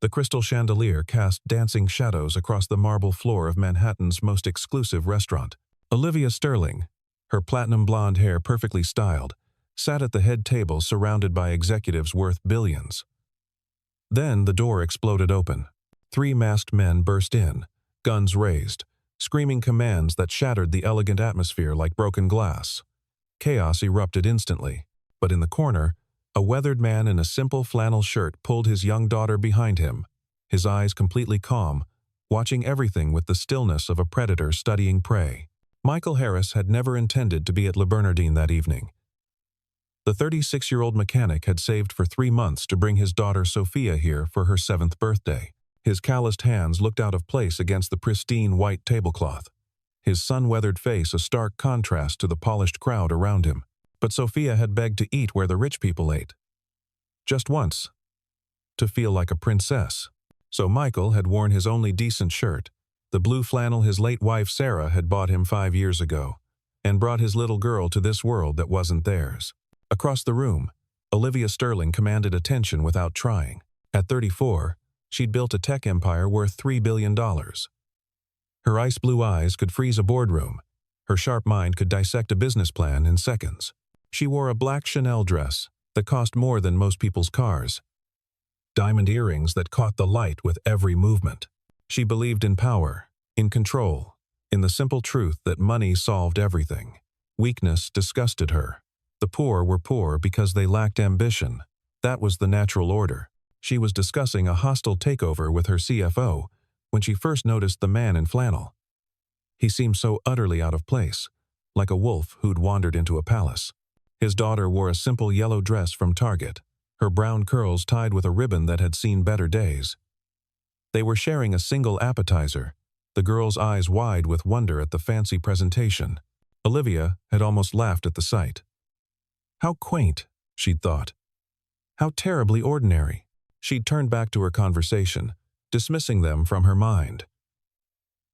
The crystal chandelier cast dancing shadows across the marble floor of Manhattan's most exclusive restaurant. Olivia Sterling, her platinum blonde hair perfectly styled, sat at the head table surrounded by executives worth billions. Then the door exploded open. 3 masked men burst in, guns raised, screaming commands that shattered the elegant atmosphere like broken glass. Chaos erupted instantly, but in the corner, a weathered man in a simple flannel shirt pulled his young daughter behind him, his eyes completely calm, watching everything with the stillness of a predator studying prey. Michael Harris had never intended to be at Le Bernardin that evening. The 36-year-old mechanic had saved for 3 months to bring his daughter Sophia here for her 7th birthday. His calloused hands looked out of place against the pristine white tablecloth, his sun-weathered face a stark contrast to the polished crowd around him. But Sophia had begged to eat where the rich people ate. Just once. To feel like a princess. So Michael had worn his only decent shirt, the blue flannel his late wife Sarah had bought him 5 years ago, and brought his little girl to this world that wasn't theirs. Across the room, Olivia Sterling commanded attention without trying. At 34, she'd built a tech empire worth $3 billion. Her ice blue eyes could freeze a boardroom. Her sharp mind could dissect a business plan in seconds. She wore a black Chanel dress that cost more than most people's cars. Diamond earrings that caught the light with every movement. She believed in power, in control, in the simple truth that money solved everything. Weakness disgusted her. The poor were poor because they lacked ambition. That was the natural order. She was discussing a hostile takeover with her CFO when she first noticed the man in flannel. He seemed so utterly out of place, like a wolf who'd wandered into a palace. His daughter wore a simple yellow dress from Target, her brown curls tied with a ribbon that had seen better days. They were sharing a single appetizer, the girl's eyes wide with wonder at the fancy presentation. Olivia had almost laughed at the sight. How quaint, she'd thought. How terribly ordinary. She'd turned back to her conversation, dismissing them from her mind.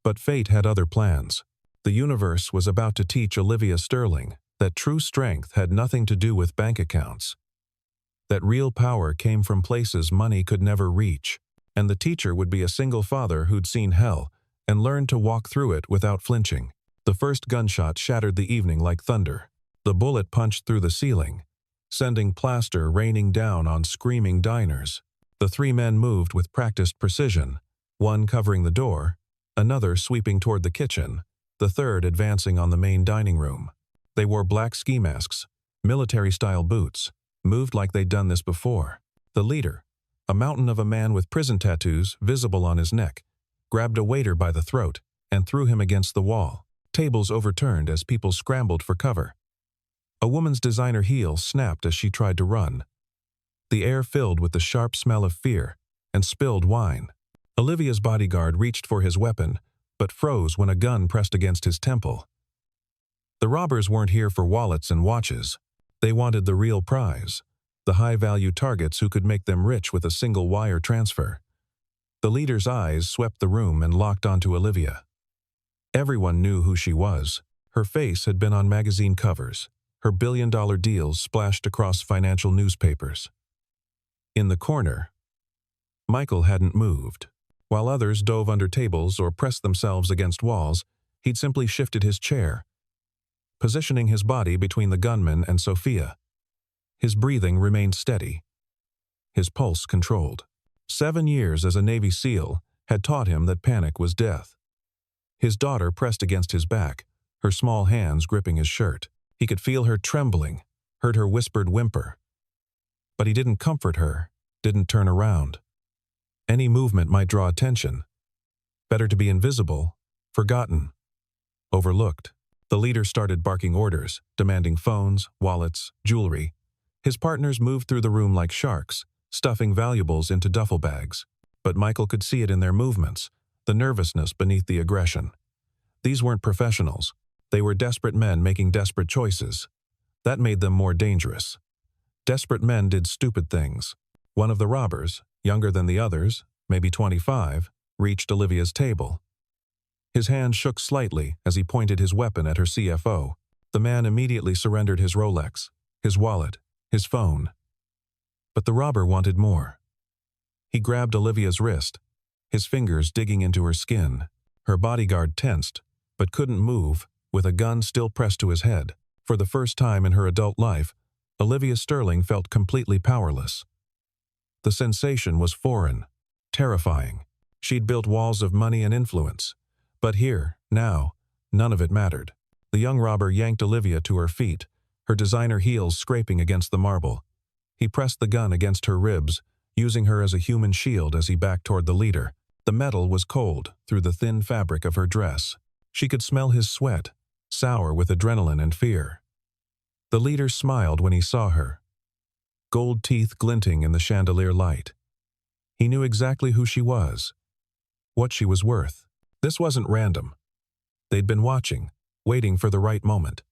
But fate had other plans. The universe was about to teach Olivia Sterling that true strength had nothing to do with bank accounts. That real power came from places money could never reach, and the teacher would be a single father who'd seen hell and learned to walk through it without flinching. The first gunshot shattered the evening like thunder. The bullet punched through the ceiling, sending plaster raining down on screaming diners. The 3 men moved with practiced precision, one covering the door, another sweeping toward the kitchen, the third advancing on the main dining room. They wore black ski masks, military-style boots, moved like they'd done this before. The leader, a mountain of a man with prison tattoos visible on his neck, grabbed a waiter by the throat and threw him against the wall. Tables overturned as people scrambled for cover. A woman's designer heel snapped as she tried to run. The air filled with the sharp smell of fear and spilled wine. Olivia's bodyguard reached for his weapon, but froze when a gun pressed against his temple. The robbers weren't here for wallets and watches. They wanted the real prize, the high-value targets who could make them rich with a single wire transfer. The leader's eyes swept the room and locked onto Olivia. Everyone knew who she was. Her face had been on magazine covers. Her billion-dollar deals splashed across financial newspapers. In the corner, Michael hadn't moved. While others dove under tables or pressed themselves against walls, he'd simply shifted his chair, positioning his body between the gunman and Sophia. His breathing remained steady, his pulse controlled. 7 years as a Navy SEAL had taught him that panic was death. His daughter pressed against his back, her small hands gripping his shirt. He could feel her trembling, heard her whispered whimper. But he didn't comfort her, didn't turn around. Any movement might draw attention. Better to be invisible, forgotten, overlooked. The leader started barking orders, demanding phones, wallets, jewelry. His partners moved through the room like sharks, stuffing valuables into duffel bags. But Michael could see it in their movements, the nervousness beneath the aggression. These weren't professionals. They were desperate men making desperate choices. That made them more dangerous. Desperate men did stupid things. One of the robbers, younger than the others, maybe 25, reached Olivia's table. His hand shook slightly as he pointed his weapon at her CFO. The man immediately surrendered his Rolex, his wallet, his phone. But the robber wanted more. He grabbed Olivia's wrist, his fingers digging into her skin. Her bodyguard tensed, but couldn't move, with a gun still pressed to his head. For the first time in her adult life, Olivia Sterling felt completely powerless. The sensation was foreign, terrifying. She'd built walls of money and influence. But here, now, none of it mattered. The young robber yanked Olivia to her feet, her designer heels scraping against the marble. He pressed the gun against her ribs, using her as a human shield as he backed toward the leader. The metal was cold through the thin fabric of her dress. She could smell his sweat, sour with adrenaline and fear. The leader smiled when he saw her, gold teeth glinting in the chandelier light. He knew exactly who she was, what she was worth. This wasn't random. They'd been watching, waiting for the right moment.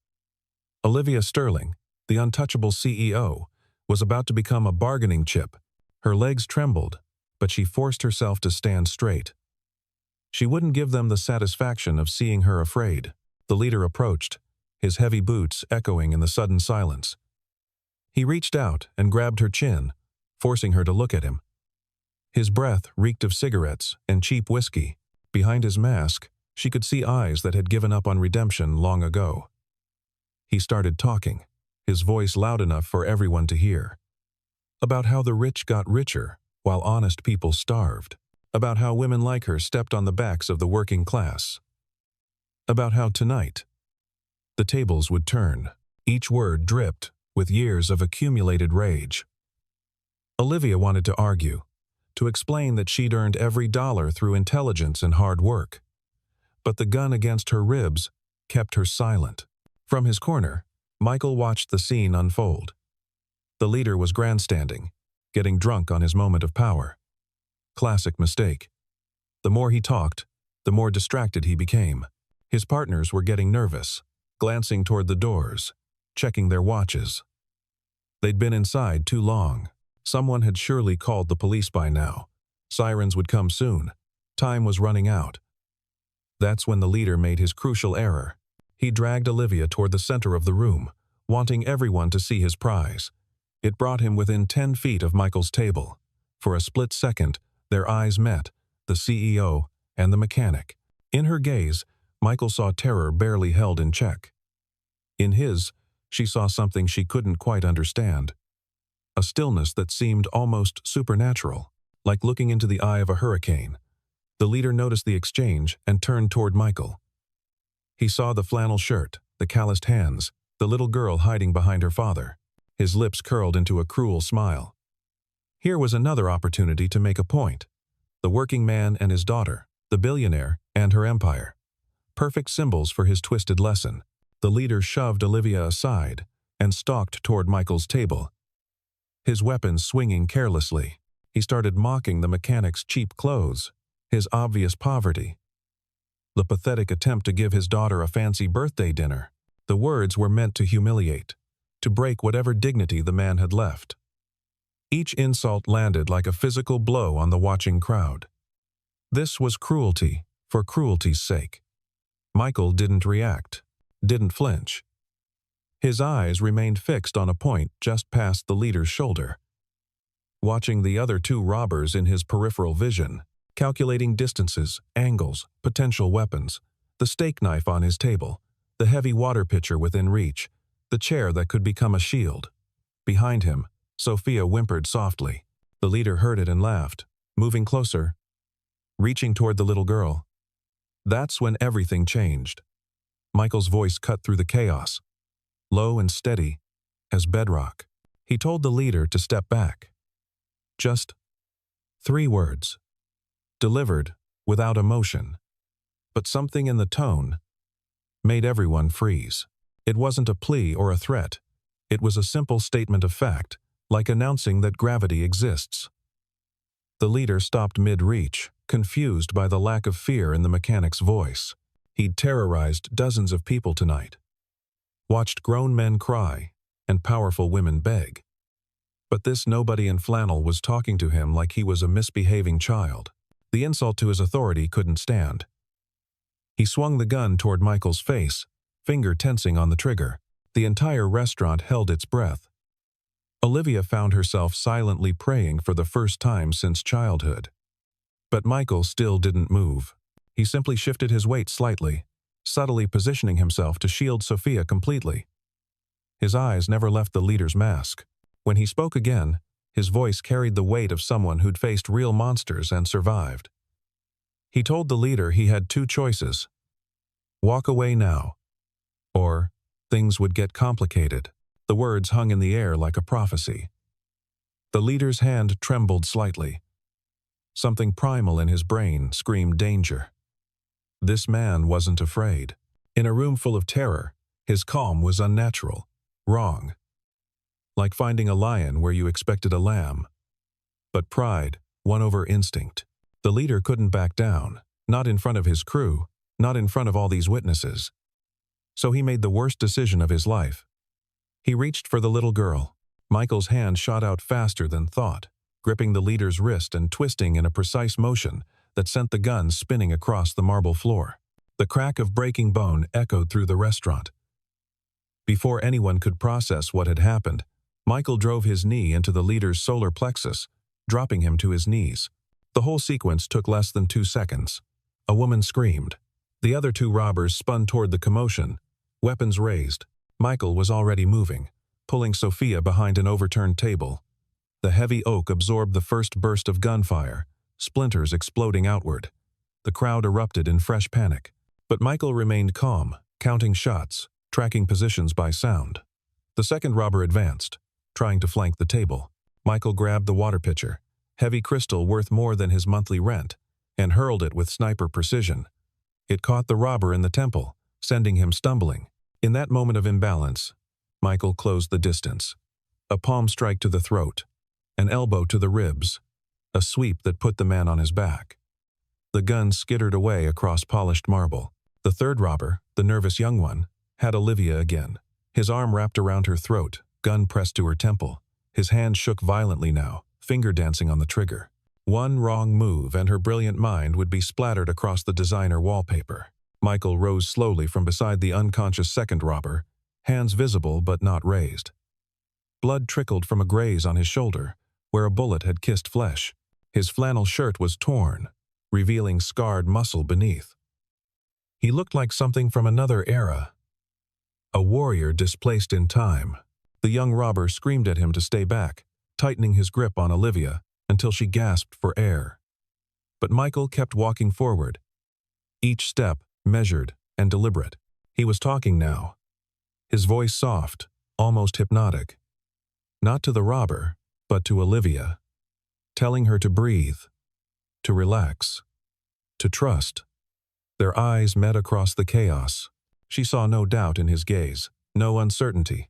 Olivia Sterling, the untouchable CEO, was about to become a bargaining chip. Her legs trembled, but she forced herself to stand straight. She wouldn't give them the satisfaction of seeing her afraid. The leader approached, his heavy boots echoing in the sudden silence. He reached out and grabbed her chin, forcing her to look at him. His breath reeked of cigarettes and cheap whiskey. Behind his mask, she could see eyes that had given up on redemption long ago. He started talking, his voice loud enough for everyone to hear. About how the rich got richer, while honest people starved. About how women like her stepped on the backs of the working class. About how tonight, the tables would turn. Each word dripped with years of accumulated rage. Olivia wanted to argue, to explain that she'd earned every dollar through intelligence and hard work. But the gun against her ribs kept her silent. From his corner, Michael watched the scene unfold. The leader was grandstanding, getting drunk on his moment of power. Classic mistake. The more he talked, the more distracted he became. His partners were getting nervous, glancing toward the doors, checking their watches. They'd been inside too long. Someone had surely called the police by now. Sirens would come soon. Time was running out. That's when the leader made his crucial error. He dragged Olivia toward the center of the room, wanting everyone to see his prize. It brought him within 10 feet of Michael's table. For a split second, their eyes met, the CEO and the mechanic. In her gaze, Michael saw terror barely held in check. In his, she saw something she couldn't quite understand. A stillness that seemed almost supernatural, like looking into the eye of a hurricane. The leader noticed the exchange and turned toward Michael. He saw the flannel shirt, the calloused hands, the little girl hiding behind her father. His lips curled into a cruel smile. Here was another opportunity to make a point. The working man and his daughter, the billionaire and her empire. Perfect symbols for his twisted lesson. The leader shoved Olivia aside and stalked toward Michael's table. His weapon swinging carelessly, he started mocking the mechanic's cheap clothes, his obvious poverty. The pathetic attempt to give his daughter a fancy birthday dinner. The words were meant to humiliate, to break whatever dignity the man had left. Each insult landed like a physical blow on the watching crowd. This was cruelty for cruelty's sake. Michael didn't react, didn't flinch. His eyes remained fixed on a point just past the leader's shoulder, watching the other two robbers in his peripheral vision, calculating distances, angles, potential weapons, the steak knife on his table, the heavy water pitcher within reach, the chair that could become a shield. Behind him, Sophia whimpered softly. The leader heard it and laughed, moving closer, reaching toward the little girl. That's when everything changed. Michael's voice cut through the chaos, low and steady as bedrock. He told the leader to step back. Just 3 words, delivered without emotion. But something in the tone made everyone freeze. It wasn't a plea or a threat. It was a simple statement of fact, like announcing that gravity exists. The leader stopped mid-reach, confused by the lack of fear in the mechanic's voice. He'd terrorized dozens of people tonight, watched grown men cry and powerful women beg. But this nobody in flannel was talking to him like he was a misbehaving child. The insult to his authority couldn't stand. He swung the gun toward Michael's face, finger tensing on the trigger. The entire restaurant held its breath. Olivia found herself silently praying for the first time since childhood. But Michael still didn't move. He simply shifted his weight slightly, subtly positioning himself to shield Sophia completely. His eyes never left the leader's mask. When he spoke again, his voice carried the weight of someone who'd faced real monsters and survived. He told the leader he had two choices: walk away now, or things would get complicated. The words hung in the air like a prophecy. The leader's hand trembled slightly. Something primal in his brain screamed danger. This man wasn't afraid. In a room full of terror, his calm was unnatural, wrong. Like finding a lion where you expected a lamb. But pride won over instinct. The leader couldn't back down, not in front of his crew, not in front of all these witnesses. So he made the worst decision of his life. He reached for the little girl. Michael's hand shot out faster than thought, gripping the leader's wrist and twisting in a precise motion that sent the gun spinning across the marble floor. The crack of breaking bone echoed through the restaurant. Before anyone could process what had happened, Michael drove his knee into the leader's solar plexus, dropping him to his knees. The whole sequence took less than 2 seconds. A woman screamed. The other two robbers spun toward the commotion, weapons raised. Michael was already moving, pulling Sophia behind an overturned table. The heavy oak absorbed the first burst of gunfire, splinters exploding outward. The crowd erupted in fresh panic. But Michael remained calm, counting shots, tracking positions by sound. The second robber advanced, trying to flank the table. Michael grabbed the water pitcher, heavy crystal worth more than his monthly rent, and hurled it with sniper precision. It caught the robber in the temple, sending him stumbling. In that moment of imbalance, Michael closed the distance. A palm strike to the throat, an elbow to the ribs, a sweep that put the man on his back. The gun skittered away across polished marble. The third robber, the nervous young one, had Olivia again. His arm wrapped around her throat, gun pressed to her temple. His hand shook violently now, finger dancing on the trigger. One wrong move and her brilliant mind would be splattered across the designer wallpaper. Michael rose slowly from beside the unconscious second robber, hands visible but not raised. Blood trickled from a graze on his shoulder, where a bullet had kissed flesh. His flannel shirt was torn, revealing scarred muscle beneath. He looked like something from another era. A warrior displaced in time. The young robber screamed at him to stay back, tightening his grip on Olivia until she gasped for air. But Michael kept walking forward, each step measured and deliberate. He was talking now, his voice soft, almost hypnotic. Not to the robber, but to Olivia, telling her to breathe, to relax, to trust. Their eyes met across the chaos. She saw no doubt in his gaze, no uncertainty,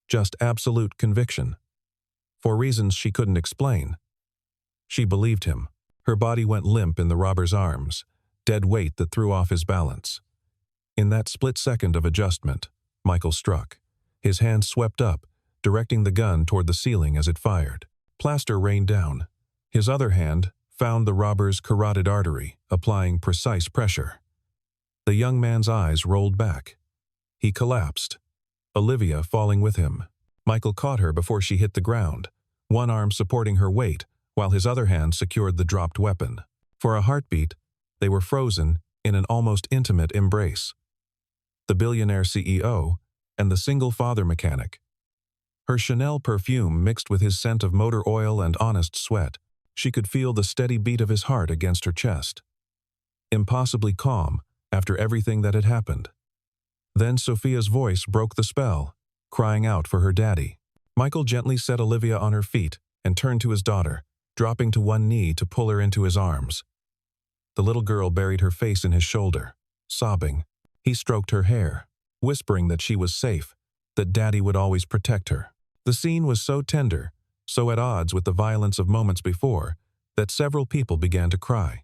just absolute conviction. For reasons she couldn't explain, she believed him. Her body went limp in the robber's arms, dead weight that threw off his balance. In that split second of adjustment, Michael struck. His hand swept up, directing the gun toward the ceiling as it fired. Plaster rained down. His other hand found the robber's carotid artery, applying precise pressure. The young man's eyes rolled back. He collapsed, Olivia falling with him. Michael caught her before she hit the ground, one arm supporting her weight, while his other hand secured the dropped weapon. For a heartbeat, they were frozen in an almost intimate embrace. The billionaire CEO and the single father mechanic. Her Chanel perfume mixed with his scent of motor oil and honest sweat. She could feel the steady beat of his heart against her chest. Impossibly calm after everything that had happened. Then Sophia's voice broke the spell, crying out for her daddy. Michael gently set Olivia on her feet and turned to his daughter, dropping to one knee to pull her into his arms. The little girl buried her face in his shoulder, sobbing. He stroked her hair, whispering that she was safe, that Daddy would always protect her. The scene was so tender, so at odds with the violence of moments before, that several people began to cry.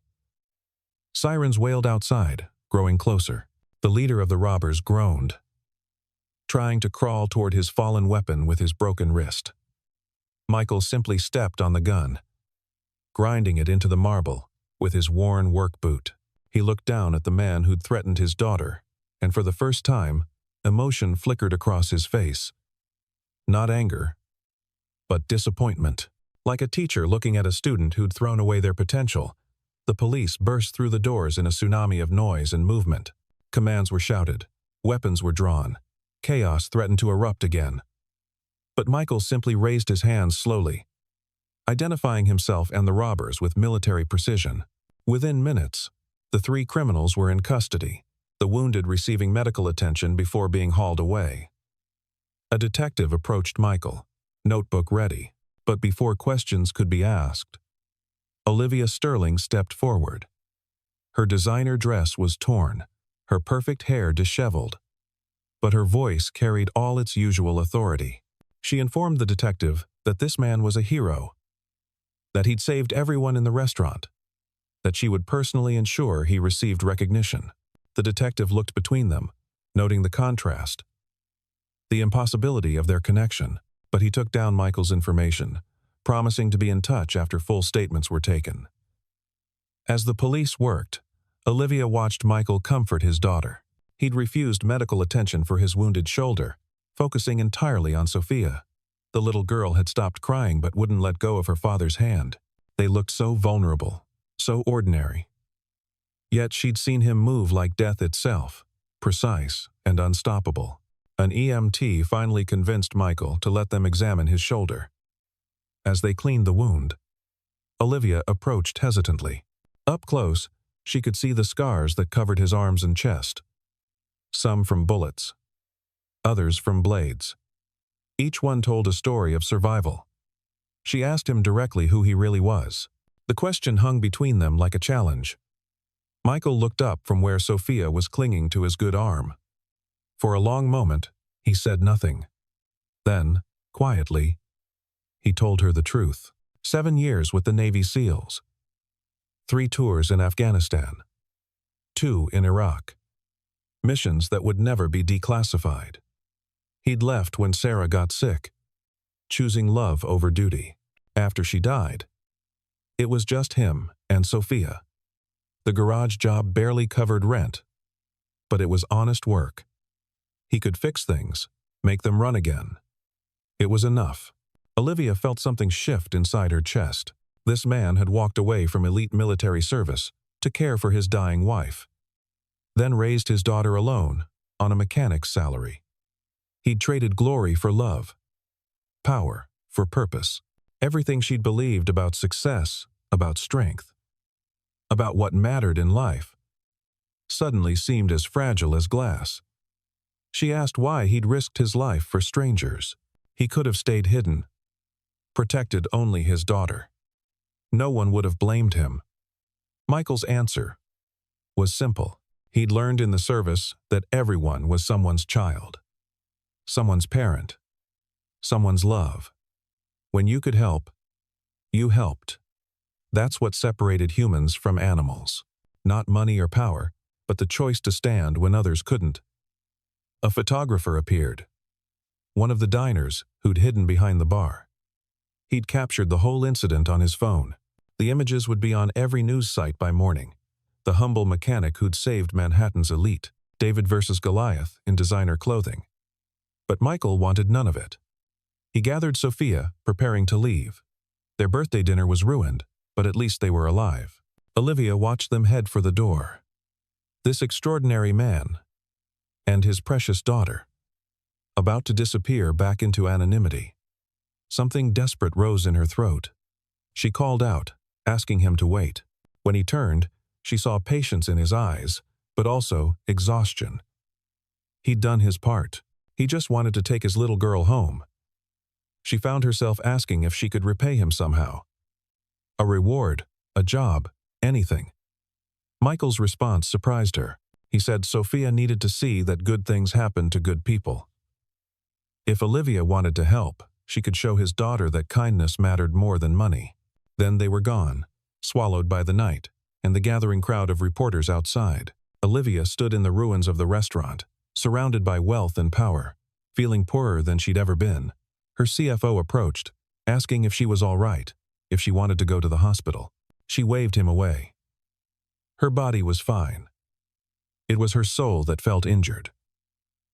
Sirens wailed outside, growing closer. The leader of the robbers groaned, trying to crawl toward his fallen weapon with his broken wrist. Michael simply stepped on the gun, grinding it into the marble with his worn work boot. He looked down at the man who'd threatened his daughter, and for the first time, emotion flickered across his face. Not anger, but disappointment. Like a teacher looking at a student who'd thrown away their potential, the police burst through the doors in a tsunami of noise and movement. Commands were shouted. Weapons were drawn. Chaos threatened to erupt again. But Michael simply raised his hands slowly, identifying himself and the robbers with military precision. Within minutes, the 3 criminals were in custody, the wounded receiving medical attention before being hauled away. A detective approached Michael, notebook ready, but before questions could be asked, Olivia Sterling stepped forward. Her designer dress was torn, her perfect hair disheveled, but her voice carried all its usual authority. She informed the detective that this man was a hero, that he'd saved everyone in the restaurant, that she would personally ensure he received recognition. The detective looked between them, noting the contrast, the impossibility of their connection, but he took down Michael's information, promising to be in touch after full statements were taken. As the police worked, Olivia watched Michael comfort his daughter. He'd refused medical attention for his wounded shoulder, focusing entirely on Sophia. The little girl had stopped crying but wouldn't let go of her father's hand. They looked so vulnerable, so ordinary. Yet she'd seen him move like death itself, precise and unstoppable. An EMT finally convinced Michael to let them examine his shoulder. As they cleaned the wound, Olivia approached hesitantly. Up close, she could see the scars that covered his arms and chest. Some from bullets, others from blades. Each one told a story of survival. She asked him directly who he really was. The question hung between them like a challenge. Michael looked up from where Sophia was clinging to his good arm. For a long moment, he said nothing. Then, quietly, he told her the truth. 7 years with the Navy SEALs. 3 tours in Afghanistan. 2 in Iraq. Missions that would never be declassified. He'd left when Sarah got sick, choosing love over duty. After she died, it was just him and Sophia. The garage job barely covered rent, but it was honest work. He could fix things, make them run again. It was enough. Olivia felt something shift inside her chest. This man had walked away from elite military service to care for his dying wife, then raised his daughter alone on a mechanic's salary. He'd traded glory for love, power for purpose. Everything she'd believed about success, about strength, about what mattered in life, suddenly seemed as fragile as glass. She asked why he'd risked his life for strangers. He could have stayed hidden, protected only his daughter. No one would have blamed him. Michael's answer was simple. He'd learned in the service that everyone was someone's child, someone's parent, someone's love. When you could help, you helped. That's what separated humans from animals. Not money or power, but the choice to stand when others couldn't. A photographer appeared, one of the diners who'd hidden behind the bar. He'd captured the whole incident on his phone. The images would be on every news site by morning. The humble mechanic who'd saved Manhattan's elite, David versus Goliath in designer clothing. But Michael wanted none of it. He gathered Sophia, preparing to leave. Their birthday dinner was ruined, but at least they were alive. Olivia watched them head for the door. This extraordinary man, and his precious daughter, about to disappear back into anonymity. Something desperate rose in her throat. She called out, asking him to wait. When he turned, she saw patience in his eyes, but also exhaustion. He'd done his part. He just wanted to take his little girl home. She found herself asking if she could repay him somehow. A reward, a job, anything. Michael's response surprised her. He said Sophia needed to see that good things happen to good people. If Olivia wanted to help, she could show his daughter that kindness mattered more than money. Then they were gone, swallowed by the night, and the gathering crowd of reporters outside. Olivia stood in the ruins of the restaurant, surrounded by wealth and power, feeling poorer than she'd ever been. Her CFO approached, asking if she was all right, if she wanted to go to the hospital. She waved him away. Her body was fine. It was her soul that felt injured,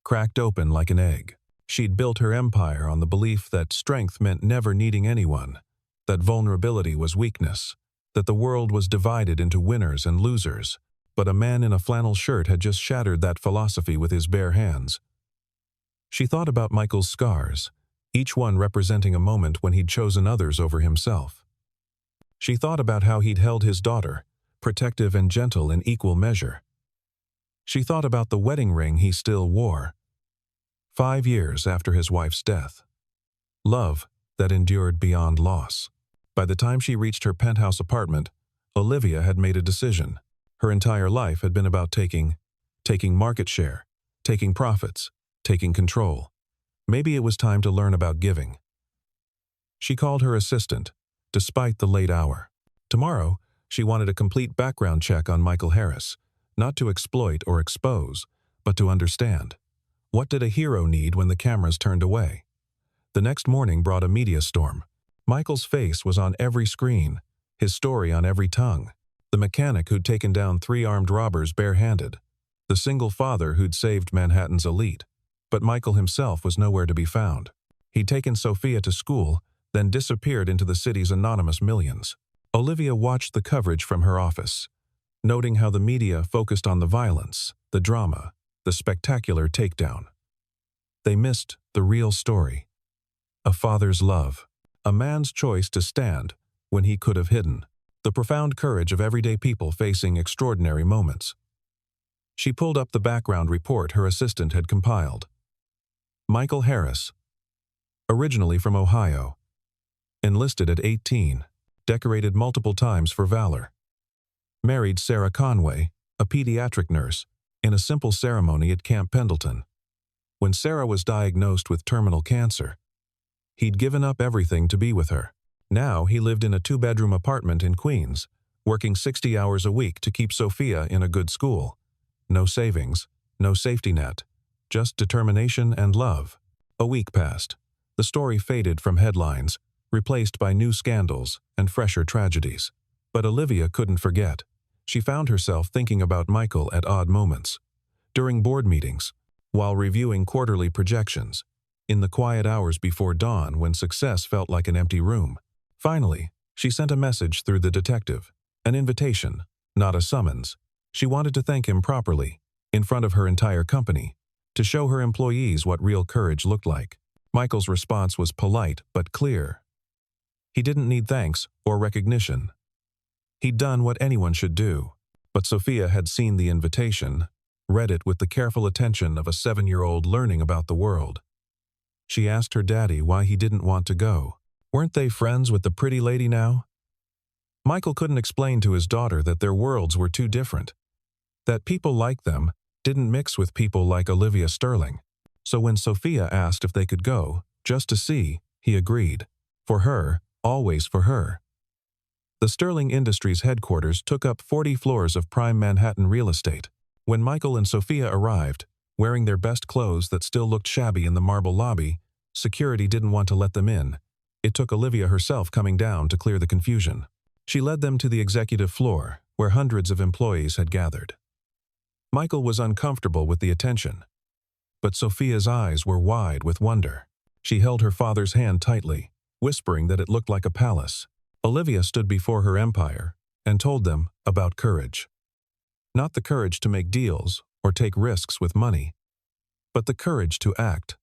cracked open like an egg. She'd built her empire on the belief that strength meant never needing anyone, that vulnerability was weakness, that the world was divided into winners and losers. But a man in a flannel shirt had just shattered that philosophy with his bare hands. She thought about Michael's scars, each one representing a moment when he'd chosen others over himself. She thought about how he'd held his daughter, protective and gentle in equal measure. She thought about the wedding ring he still wore, 5 years after his wife's death. Love that endured beyond loss. By the time she reached her penthouse apartment, Olivia had made a decision. Her entire life had been about taking market share, taking profits, taking control. Maybe it was time to learn about giving. She called her assistant, despite the late hour. Tomorrow, she wanted a complete background check on Michael Harris, not to exploit or expose, but to understand. What did a hero need when the cameras turned away? The next morning brought a media storm. Michael's face was on every screen, his story on every tongue. The mechanic who'd taken down 3 armed robbers barehanded. The single father who'd saved Manhattan's elite. But Michael himself was nowhere to be found. He'd taken Sophia to school, then disappeared into the city's anonymous millions. Olivia watched the coverage from her office, noting how the media focused on the violence, the drama, the spectacular takedown. They missed the real story. A father's love. A man's choice to stand when he could have hidden. The profound courage of everyday people facing extraordinary moments. She pulled up the background report her assistant had compiled. Michael Harris, originally from Ohio, enlisted at 18, decorated multiple times for valor. Married Sarah Conway, a pediatric nurse, in a simple ceremony at Camp Pendleton. When Sarah was diagnosed with terminal cancer, he'd given up everything to be with her. Now he lived in a 2-bedroom apartment in Queens, working 60 hours a week to keep Sophia in a good school. No savings, no safety net, just determination and love. A week passed. The story faded from headlines, replaced by new scandals and fresher tragedies. But Olivia couldn't forget. She found herself thinking about Michael at odd moments. During board meetings, while reviewing quarterly projections, in the quiet hours before dawn when success felt like an empty room. Finally, she sent a message through the detective, an invitation, not a summons. She wanted to thank him properly, in front of her entire company, to show her employees what real courage looked like. Michael's response was polite but clear. He didn't need thanks or recognition. He'd done what anyone should do. But Sophia had seen the invitation, read it with the careful attention of a 7-year-old learning about the world. She asked her daddy why he didn't want to go. Weren't they friends with the pretty lady now? Michael couldn't explain to his daughter that their worlds were too different, that people like them didn't mix with people like Olivia Sterling. So when Sophia asked if they could go, just to see, he agreed. For her, always for her. The Sterling Industries headquarters took up 40 floors of prime Manhattan real estate. When Michael and Sophia arrived, wearing their best clothes that still looked shabby in the marble lobby, security didn't want to let them in. It took Olivia herself coming down to clear the confusion. She led them to the executive floor, where hundreds of employees had gathered. Michael was uncomfortable with the attention, but Sophia's eyes were wide with wonder. She held her father's hand tightly, whispering that it looked like a palace. Olivia stood before her empire and told them about courage. Not the courage to make deals or take risks with money, but the courage to act,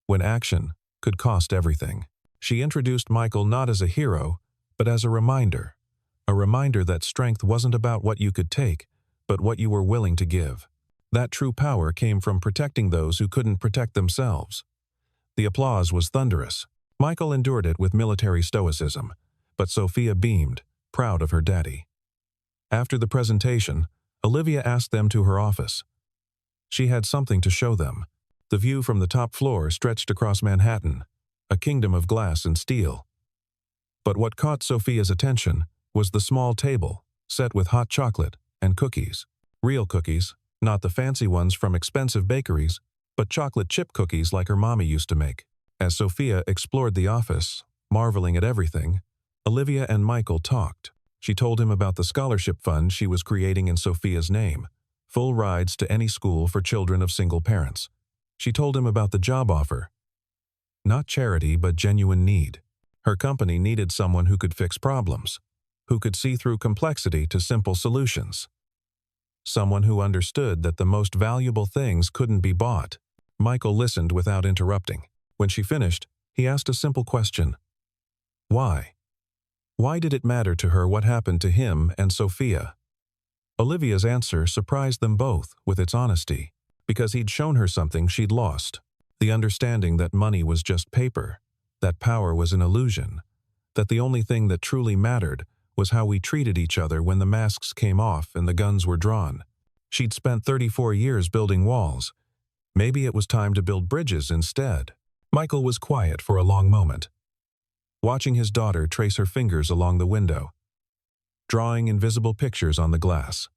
when action could cost everything. She introduced Michael not as a hero, but as a reminder that strength wasn't about what you could take, but what you were willing to give. That true power came from protecting those who couldn't protect themselves. The applause was thunderous. Michael endured it with military stoicism, but Sophia beamed, proud of her daddy. After the presentation, Olivia asked them to her office. She had something to show them. The view from the top floor stretched across Manhattan, a kingdom of glass and steel. But what caught Sophia's attention was the small table, set with hot chocolate and cookies. Real cookies, not the fancy ones from expensive bakeries, but chocolate chip cookies like her mommy used to make. As Sophia explored the office, marveling at everything, Olivia and Michael talked. She told him about the scholarship fund she was creating in Sophia's name, full rides to any school for children of single parents. She told him about the job offer Not charity but genuine need. Her company needed someone who could fix problems, who could see through complexity to simple solutions. Someone who understood that the most valuable things couldn't be bought. Michael listened without interrupting. When she finished, he asked a simple question. Why? Why did it matter to her what happened to him and Sophia? Olivia's answer surprised them both with its honesty, because he'd shown her something she'd lost. The understanding that money was just paper, that power was an illusion, that the only thing that truly mattered was how we treated each other when the masks came off and the guns were drawn. She'd spent 34 years building walls. Maybe it was time to build bridges instead. Michael was quiet for a long moment, watching his daughter trace her fingers along the window, drawing invisible pictures on the glass.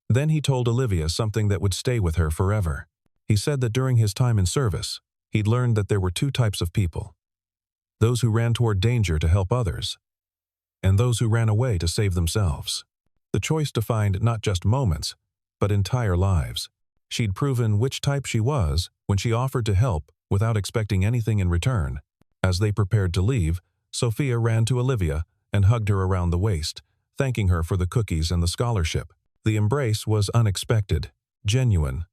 Then he told Olivia something that would stay with her forever. He said that during his time in service, he'd learned that there were two types of people: those who ran toward danger to help others, and those who ran away to save themselves. The choice defined not just moments, but entire lives. She'd proven which type she was when she offered to help without expecting anything in return. As they prepared to leave, Sophia ran to Olivia and hugged her around the waist, thanking her for the cookies and the scholarship. The embrace was unexpected, genuine.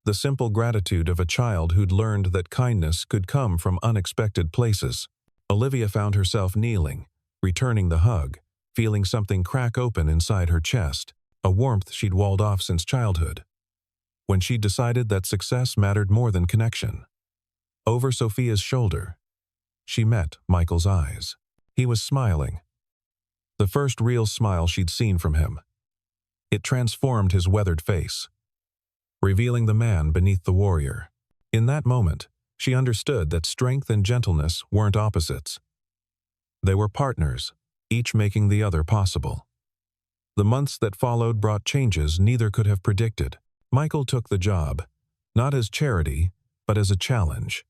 The simple gratitude of a child who'd learned that kindness could come from unexpected places. Olivia found herself kneeling, returning the hug, feeling something crack open inside her chest, a warmth she'd walled off since childhood. When she decided that success mattered more than connection. Over Sophia's shoulder, she met Michael's eyes. He was smiling. The first real smile she'd seen from him. It transformed his weathered face, revealing the man beneath the warrior. In that moment, she understood that strength and gentleness weren't opposites. They were partners, each making the other possible. The months that followed brought changes neither could have predicted. Michael took the job, not as charity, but as a challenge.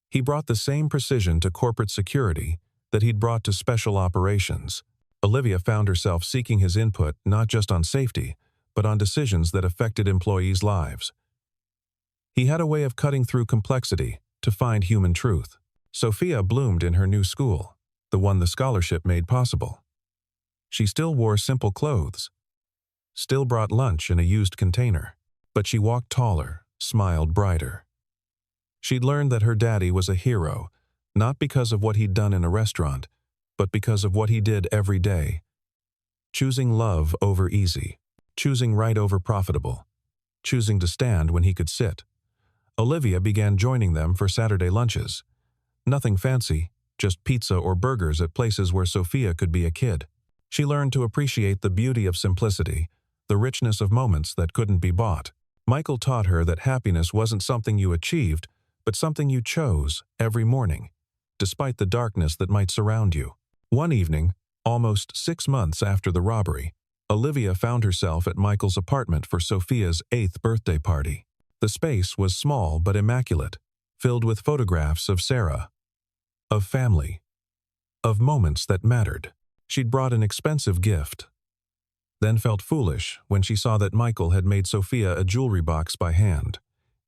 He brought the same precision to corporate security that he'd brought to special operations. Olivia found herself seeking his input not just on safety, but on decisions that affected employees' lives. He had a way of cutting through complexity to find human truth. Sophia bloomed in her new school, the one the scholarship made possible. She still wore simple clothes, still brought lunch in a used container, but she walked taller, smiled brighter. She'd learned that her daddy was a hero, not because of what he'd done in a restaurant, but because of what he did every day. Choosing love over easy, choosing right over profitable, choosing to stand when he could sit. Olivia began joining them for Saturday lunches. Nothing fancy, just pizza or burgers at places where Sophia could be a kid. She learned to appreciate the beauty of simplicity, the richness of moments that couldn't be bought. Michael taught her that happiness wasn't something you achieved, but something you chose every morning, despite the darkness that might surround you. One evening, almost 6 months after the robbery, Olivia found herself at Michael's apartment for Sophia's 8th birthday party. The space was small but immaculate, filled with photographs of Sarah, of family, of moments that mattered. She'd brought an expensive gift, then felt foolish when she saw that Michael had made Sophia a jewelry box by hand,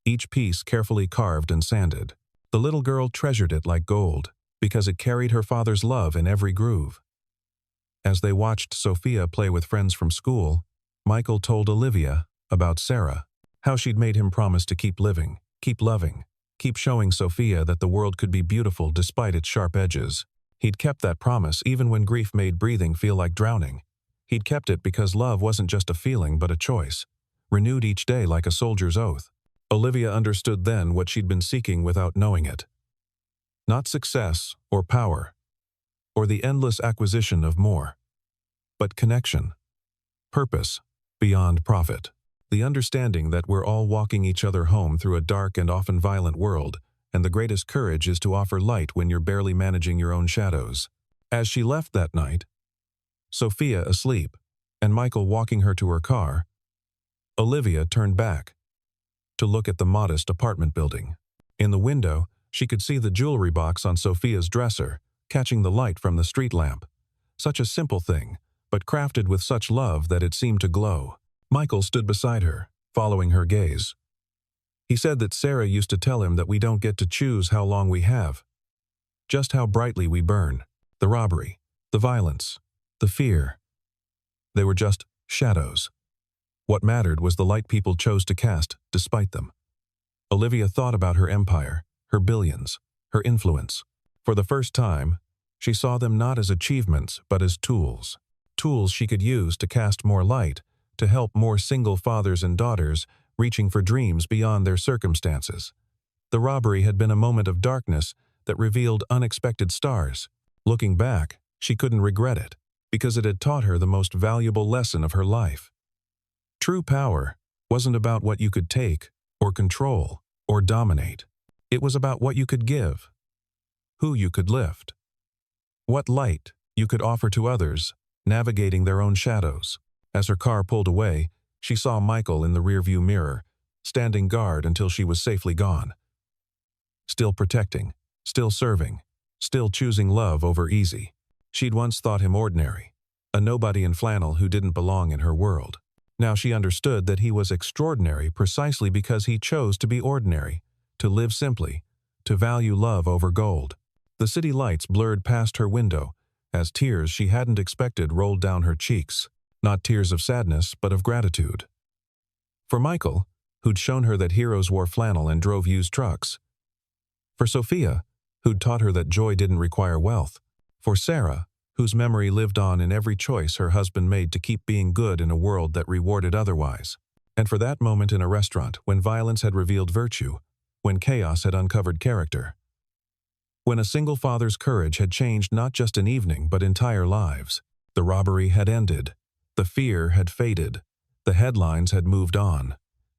each piece carefully carved and sanded. The little girl treasured it like gold, because it carried her father's love in every groove. As they watched Sophia play with friends from school, Michael told Olivia about Sarah, how she'd made him promise to keep living, keep loving, keep showing Sophia that the world could be beautiful despite its sharp edges. He'd kept that promise even when grief made breathing feel like drowning. He'd kept it because love wasn't just a feeling but a choice, renewed each day like a soldier's oath. Olivia understood then what she'd been seeking without knowing it. Not success or power, or the endless acquisition of more, but connection, purpose, beyond profit. The understanding that we're all walking each other home through a dark and often violent world, and the greatest courage is to offer light when you're barely managing your own shadows. As she left that night, Sophia asleep, and Michael walking her to her car, Olivia turned back to look at the modest apartment building. In the window, she could see the jewelry box on Sophia's dresser, catching the light from the street lamp. Such a simple thing, but crafted with such love that it seemed to glow. Michael stood beside her, following her gaze. He said that Sarah used to tell him that we don't get to choose how long we have, just how brightly we burn. The robbery, the violence, the fear. They were just shadows. What mattered was the light people chose to cast despite them. Olivia thought about her empire, her billions, her influence. For the first time, she saw them not as achievements but as tools. Tools she could use to cast more light, to help more single fathers and daughters reaching for dreams beyond their circumstances. The robbery had been a moment of darkness that revealed unexpected stars. Looking back, she couldn't regret it, because it had taught her the most valuable lesson of her life. True power wasn't about what you could take, or control, or dominate. It was about what you could give, who you could lift, what light you could offer to others, navigating their own shadows. As her car pulled away, she saw Michael in the rearview mirror, standing guard until she was safely gone. Still protecting, still serving, still choosing love over easy. She'd once thought him ordinary, a nobody in flannel who didn't belong in her world. Now she understood that he was extraordinary precisely because he chose to be ordinary, to live simply, to value love over gold. The city lights blurred past her window as tears she hadn't expected rolled down her cheeks, not tears of sadness but of gratitude. For Michael, who'd shown her that heroes wore flannel and drove used trucks. For Sophia, who'd taught her that joy didn't require wealth. For Sarah, whose memory lived on in every choice her husband made to keep being good in a world that rewarded otherwise. And for that moment in a restaurant when violence had revealed virtue, when chaos had uncovered character. When a single father's courage had changed not just an evening but entire lives. The robbery had ended. The fear had faded. The headlines had moved on.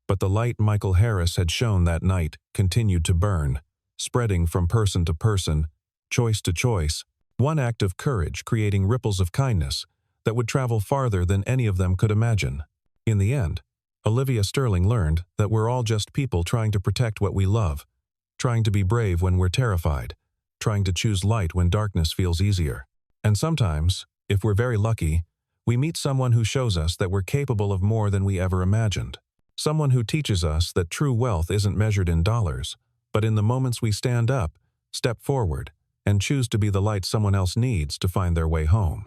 But the light Michael Harris had shown that night continued to burn, spreading from person to person, choice to choice, one act of courage creating ripples of kindness that would travel farther than any of them could imagine. In the end, Olivia Sterling learned that we're all just people trying to protect what we love, trying to be brave when we're terrified, trying to choose light when darkness feels easier. And sometimes, if we're very lucky, we meet someone who shows us that we're capable of more than we ever imagined. Someone who teaches us that true wealth isn't measured in dollars, but in the moments we stand up, step forward, and choose to be the light someone else needs to find their way home.